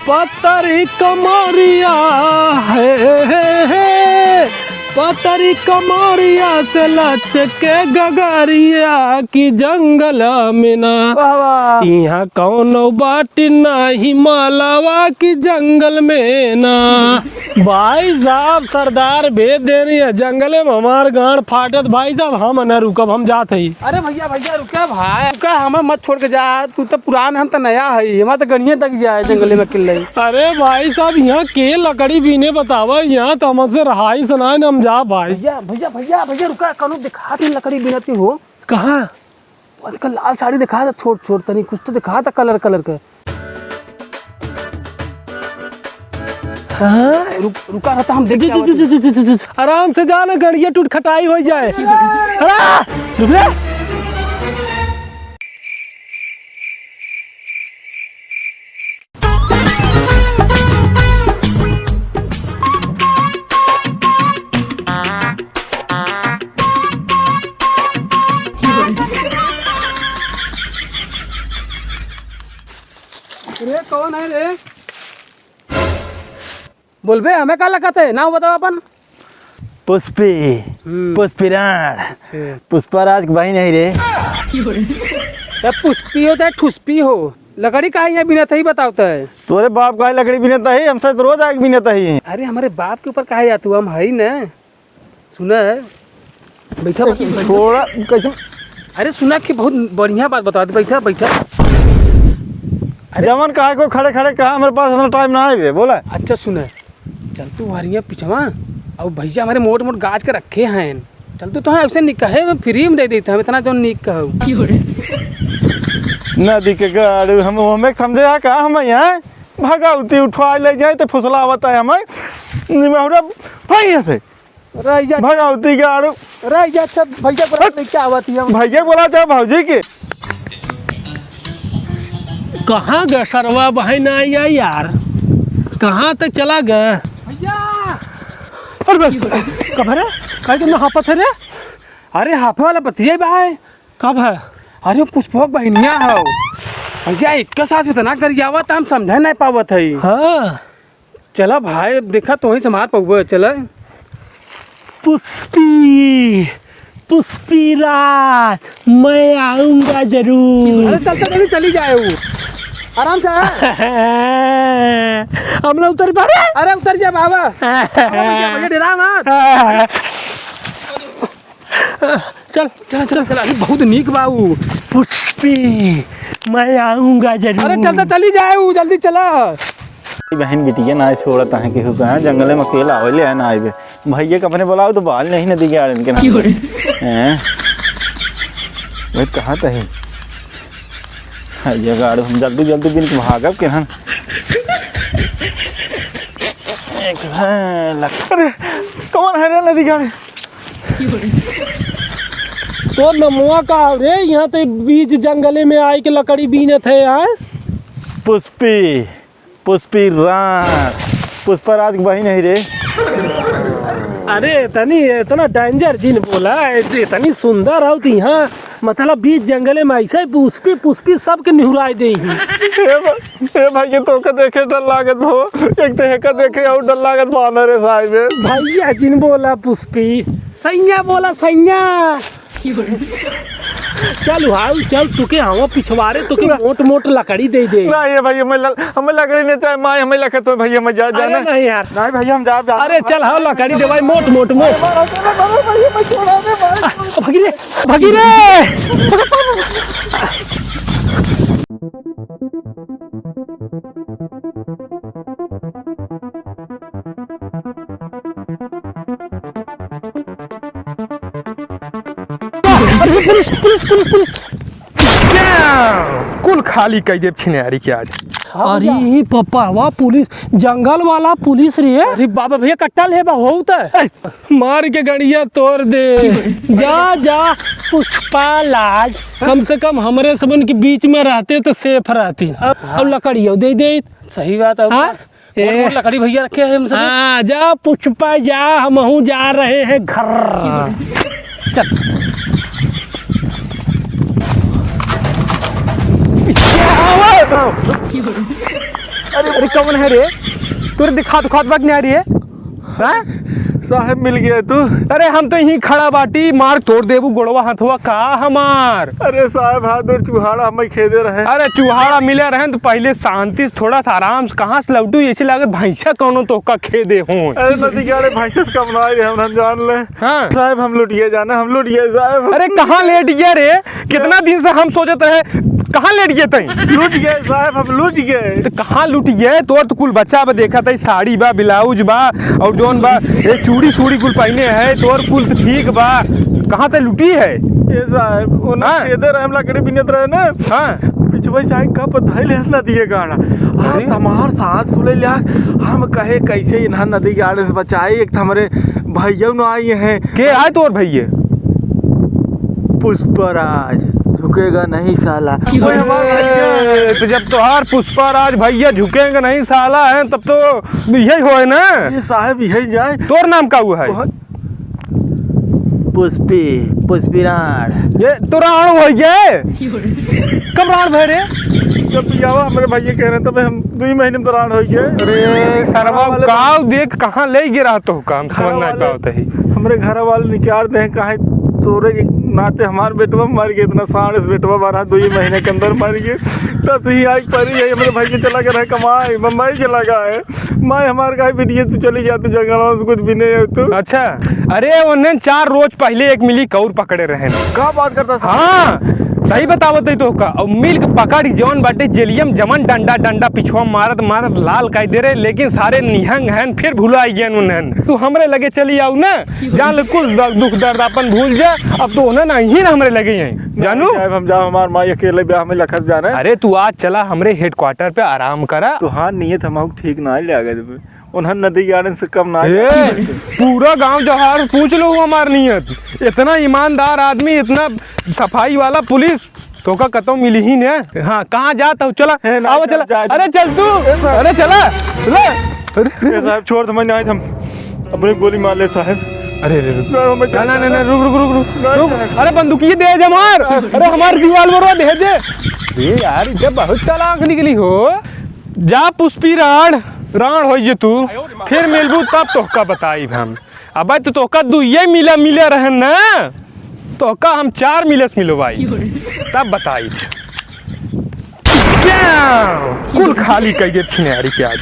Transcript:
पतरी कमरिया है पतरी कमरिया से लचके गगरिया की जंगल में ना यहाँ कौनो बाटी नहीं मालावा की जंगल में ना। भाई साहब सरदार भेज दे रही है जंगले में हमार गांड फाटत। भाई साहब हम न रुकब, हम जात है। अरे भैया भैया रुका भाई, रुका हमें मत छोड़ के जा। तू तो पुरान, हम तो नया है, हमारा तो गणिया तक जाए जंगले में किल। अरे भाई साहब यहाँ के लकड़ी बीने बतावा, यहाँ तो हमसे रहाई सुनाए न हम जा। भाई भैया भैया भैया भैया रुका, कौन दिखा दी लकड़ी बिनती हो? कहाँ? आजकल लाल साड़ी दिखा था, छोट छोट तनी कुछ तो दिखा था कलर कलर का। हाँ? रुका रहता हम देख। आराम से जाना, गड़िया टूट खटाई हो जाए। रुक रे। रे कौन है रे? बोल बे, हमें क्या लगता है ना, बताओ अपन। पुष्पी पुष्पिराण पुष्पराज भाई नहीं रे। पुष्पी हो चाहे ठुस्पी हो, लकड़ी का यहाँ बिना ही बताता है। तोरे बाप का लकड़ी बिनता है, हमसे तो रोज आग बिनता ही। अरे हमारे बाप के ऊपर कहा जातू, हम है ना। सुना है बैठा थोड़ा कैसे? अरे सुना कि बहुत बढ़िया बात बता दे। बैठा बैठा। जमन कहा को खड़े खड़े कहा, हमारे पास इतना टाइम ना है। बोला अच्छा सुना, चल तू हरिया पिछवा और भैया हमारे मोट मोट गाज के रखे हैं। चल तू तो ऐसे निक कहे फ्री में दे देते हम, इतना जो निक कहो नदी के गाड़ी हम हमें समझे का, हम यहाँ भगावती उठवा ले जाए तो फुसलावत है हमें भैया से भगावती गाड़ू रह जा। अच्छा भैया बोला क्या आवत है? भैया बोला चाहे भाजी के कहाँ गए सरवा बहन आया यार, कहाँ तक चला गया भैया? कब है कहीं तो हापत है रे? अरे हाफे वाला बतिया भाई कब है? अरे पुष्पक बहनिया हो भैया, एक के साथ इतना कर आवत हम समझ नहीं पावत है। हाँ चला भाई, देखा तो वहीं से मार पाऊँ। चला पुष्पी पुष्पीराज, मैं आऊंगा जरूर। अरे चलते नहीं चली जाए वो, आराम से। हम लोग उतर पा रहे? अरे उतर जा बाबा, भैया डरा मत। चल चल चल चल। अरे बहुत नीक बाबू। पुष्पी, मैं आऊंगा जरूर। अरे चलते चली जाए वो, जल्दी चला। बहन बेटी ना छोड़ता है कि जंगल में अकेला हो ले ना आए भैया के अपने बुलाओ तो बाल नहीं नदी के आड़न के ना भाई कहाँ तो है ये गाड़ी। हम जल्दी जल्दी बिन के भागब के हम अरे कौन है रे नदी गाड़ी? तो नमुआ का रे, यहाँ तो बीच जंगले में आए के लकड़ी बीने थे। यहाँ पुष्पी पुष्पिराण पुष्पराज भाई नहीं रे। अरे इतना डेंजर जिन बोला, इतनी सुंदर हो तो यहाँ मतलब बीच जंगले में ऐसे पुष्पी पुष्पी सबके निहुराई दे। भाई तो के देखे डर लागत हो, एक तो हेका देखे और डर लागत बाना रे साहब। भैया जिन बोला पुष्पी, सैया बोला सैया। चल हाउ चल, तुके हवा पिछवारे तुके मोट मोट लकड़ी दे दे। नहीं भाई हमें लकड़ी नहीं चाहिए, माँ हमें लखे तो भैया मैं जा जाना नहीं यार, नहीं भैया हम जा। अरे चल हाँ लकड़ी दे भाई, मोट मोट मोट। भागी रे भागी रे। अरे पुलिस पुलिस पुलिस पुलिस कुल खाली कई देव छिनारी के आज। अरे पप्पा वाह, पुलिस जंगल वाला पुलिस रे। अरे बाबा भैया कट्टा ले हो तो मार के गड़िया तोड़ दे। जा जा पुष्पा लाज, कम से कम हमारे सबन के बीच में रहते तो सेफ रहती। अब लकड़ियों दे दे। सही बात है। हाँ? लकड़ी भैया रखे हैं हम सब। हाँ जा पुष्पा जा, हम जा रहे हैं घर। चल अरे कौन है रे? तुरे दिखा दुखात बात नहीं आ रही है? हाँ? साहब मिल गया तू। अरे हम तो यहीं खड़ा बाटी, मार तोड़ देबू गोड़वा हथवा का हमार। अरे साहब हाथ और चूहाड़ा हमें खेदे रहे। अरे चूहाड़ा मिले रहे तो पहले शांति से थोड़ा सा आराम से कहाँ से लौटू, ऐसे लागत भैंसा कौनो तो का खेदे हो। अरे नदी किनारे भैंस कम ना आई हम जान ले। हाँ साहब हम लुटिए जाना, हम लुटिए साहब। अरे कहाँ लेट गया रे? कितना दिन से हम सोचत रहे, कहाँ लेट गए तई? लूट गए साहब, हम लूट गए। तो कहाँ लूट गए? तोर तो कुल बच्चा बा देखा था, साड़ी बा, ब्लाउज बा और जोन बा ये चूड़ी सूड़ी कुल पहने है, तोर कुल तो ठीक बा। कहाँ से लूटी है? ये साहब वो ना हाँ। इधर हम लकड़ी बिनत रहे ना। हाँ पिछवा साहब का पता ही ना दिए गाड़ा। अरे। आप तमार साथ फूले लिया, हम कहे कैसे इन्हा नदी के आड़े से बचाए। एक हमारे भैया न आए हैं। के आए तोर भैया? पुष्पराज झुकेगा नहीं साला। वो हमारा भैया है। तो जब तोहार पुष्पराज भैया झुकेंगे नहीं साला है, तब तो यही हो ना। ये साहब यही जाए। तोर नाम का हुआ है? पुष्पिराण। ये तो राण हो गए। कब राण भय रे? जब पियावा हमारे भैया कह रहे तब हम 2 महीने में राण हो गए। अरे सरवा गाँव देख कहाँ ले गिरा तो काम समझ ना पाते ही। हमारे घर वाले निकाल दे कहा तोरे नाते हमारे बेटवा मर गए, इतना साढ़े बेटवा बारह 2 महीने के अंदर मर गए। तब ही आज परी है हमारे भाई के चला गया कमाए, बम्बई चला गया है। मैं हमारे कहा बेटिए तू चली जाती जंगल में, कुछ भी नहीं है तू। अच्छा अरे उन्हें 4 रोज पहले एक मिली कौर पकड़े रहे। क्या बात करता था? हाँ सही बतावत है तो का। और मिल के पकड़ जौन बाटे जेलियम जमन डंडा डंडा पिछुआ मारत मारत लाल कह दे रहे, लेकिन सारे निहंग हैं फिर भुला गए उन्हें। तू हमरे लगे चली आओ ना, जान कुछ दुख दर्द अपन भूल जा। अब तो उन्हें नहीं ना हमरे लगे हैं जानू। हम जाओ हमार माँ अकेले ब्याह में लखत जाना है। अरे तू आज चला हमरे हेडक्वार्टर पे आराम करा। तो हाँ नियत हम ठीक ना ले गए, उन्हें नदी गार्डन से कम ना। पूरा गांव जहार पूछ लो हमार नियत। इतना ईमानदार आदमी, इतना सफाई वाला पुलिस तो का कतो मिली ही ने। हाँ कहाँ जाता हूँ? चला आओ चला। अरे चल तू, अरे चला। साहब छोड़ मैं नहीं, हम अपने गोली मार ले साहब। अरे ना रुक। अरे बंदूकी दे जा मार। अरे हमारे दीवार पर दे दे। ये यार जब बहुत चालाक निकली हो। जा पुष्पिराण राण हो तू, फिर मिलबू तब तोहका बताई हम। अब तो तोहका 2 मिले रहन ना, तोहका हम 4 मिले से मिलो भाई, तब बताई। क्या कुल खाली कहिए छिनारी के आज।